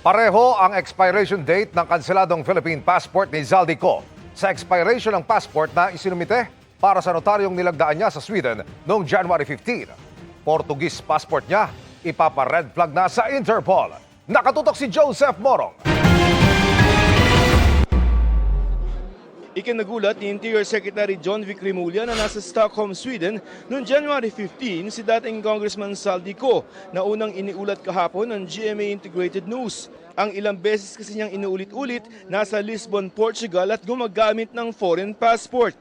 Pareho ang expiration date ng kanseladong Philippine passport ni Zaldico sa expiration ng passport na isinumite para sa notaryong nilagdaan niya sa Sweden noong January 15. Portuguese passport niya, ipapa-red flag na sa Interpol. Nakatutok si Joseph Morong. Ikinagulat ni Interior Secretary John Vic Rimulya na nasa Stockholm, Sweden noong January 15 si dating Congressman Zaldico na unang iniulat kahapon ng GMA Integrated News. Ang ilang beses kasi niyang inuulit-ulit nasa Lisbon, Portugal at gumagamit ng foreign passport.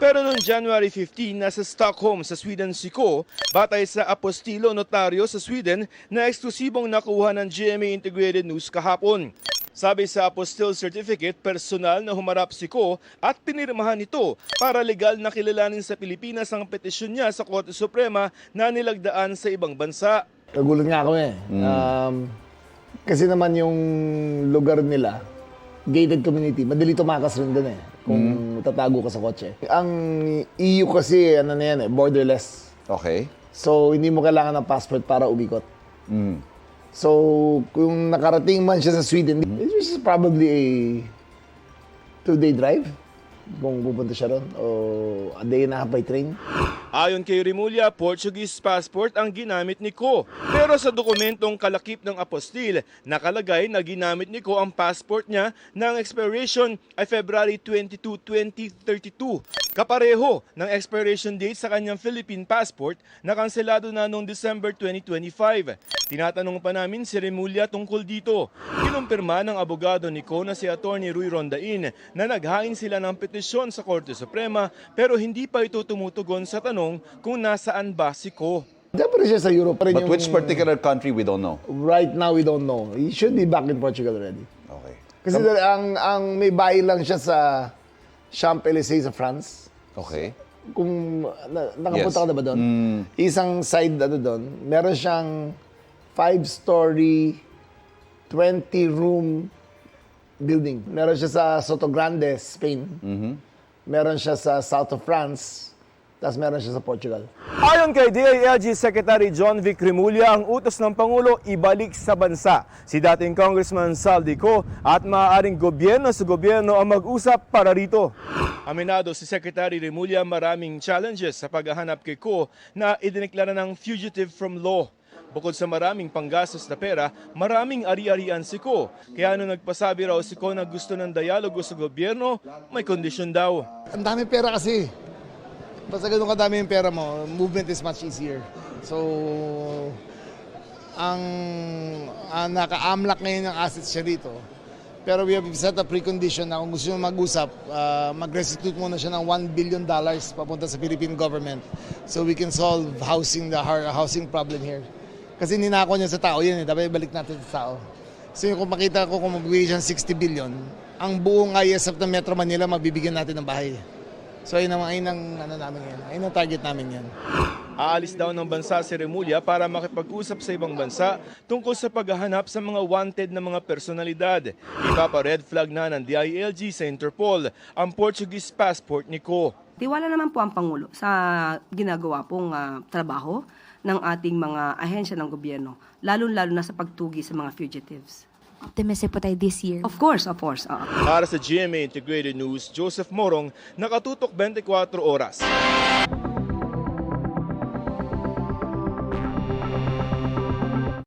Pero noong January 15, nasa Stockholm sa Sweden si Ko, batay sa apostilo notaryo sa Sweden na eksklusibong nakuha ng GMA Integrated News kahapon. Sabi sa apostille certificate, personal na humarap si Ko at pinirmahan ito para legal na kilalanin sa Pilipinas ang petisyon niya sa Korte Suprema na nilagdaan sa ibang bansa. Nagulat nga ako kasi naman yung lugar nila, gated community, madali tumakas rin doon kung tatago ka sa kotse. Ang EU kasi, borderless. Okay. So, hindi mo kailangan ng passport para umikot. So, kung nakarating man siya sa Sweden, this is probably a 2-day drive kung pupunta siya ron, o a day and a half by train. Ayon kay Rimulya, Portuguese passport ang ginamit ni Ko. Pero sa dokumentong kalakip ng apostil, nakalagay na ginamit ni Ko ang passport niya ng expiration ay February 22, 2032. Kapareho ng expiration date sa kanyang Philippine passport na kanselado na noong December 2025. Tinatanong pa namin si Rimulya tungkol dito. Kinumpirma ng abogado ni Ko na si Atty. Ruy Rondain na naghain sila ng petisyon sa Korte Suprema pero hindi pa ito tumutugon sa tanong kung nasaan ba si Ko. Diyan pa rin siya sa Europe. But which particular country we don't know? Right now, we don't know. He should be back in Portugal already. Okay. Kasi ang may bahay lang siya sa Champs-Élysées sa France. Okay. Kung nakapunta Yes. ka na ba doon? Isang side doon, meron siyang 5-story, 20-room building. Meron siya sa Sotogrande, Spain. Meron siya sa south of France. Tapos meron siya sa Portugal. Ayon kay DILG Secretary John Vic Rimulya, ang utos ng Pangulo ibalik sa bansa si dating Congressman Zaldico at maaaring gobyerno sa gobyerno ang mag-usap para rito. Aminado si Secretary Rimulya maraming challenges sa paghahanap kay Ko na idineklara ng fugitive from law. Bukod sa maraming panggastos na pera, maraming ari-arian si Ko. Kaya nung nagpasabi raw si Ko na gusto ng dialogo sa gobyerno, may kondisyon daw. Ang dami pera kasi. Basta ganun kadami yung pera mo, movement is much easier. So, ang naka-amlak ngayon ng assets siya dito. Pero we have set a precondition na kung gusto nyo mag-usap, mag-restitute muna siya ng $1 billion papunta sa Philippine government so we can solve the housing problem here. Kasi ninako niya sa tao yan dapat ibalik natin sa tao. So kung makita ko kung magbigay siya ng 60 billion, ang buong ISF ng Metro Manila mabibigyan natin ng bahay. So ayun ang target namin yan. Aalis daw ng bansa si Rimulya para makipag-usap sa ibang bansa tungkol sa paghahanap sa mga wanted na mga personalidad. Ipapa-red flag na ng DILG sa Interpol ang Portuguese passport ni Ko. Tiwala naman po ang Pangulo sa ginagawa pong trabaho ng ating mga ahensya ng gobyerno, lalo-lalo na sa pagtugi sa mga fugitives. Optimistic po tayo this year. Of course. Para sa GMA Integrated News, Joseph Morong, nakatutok 24 oras.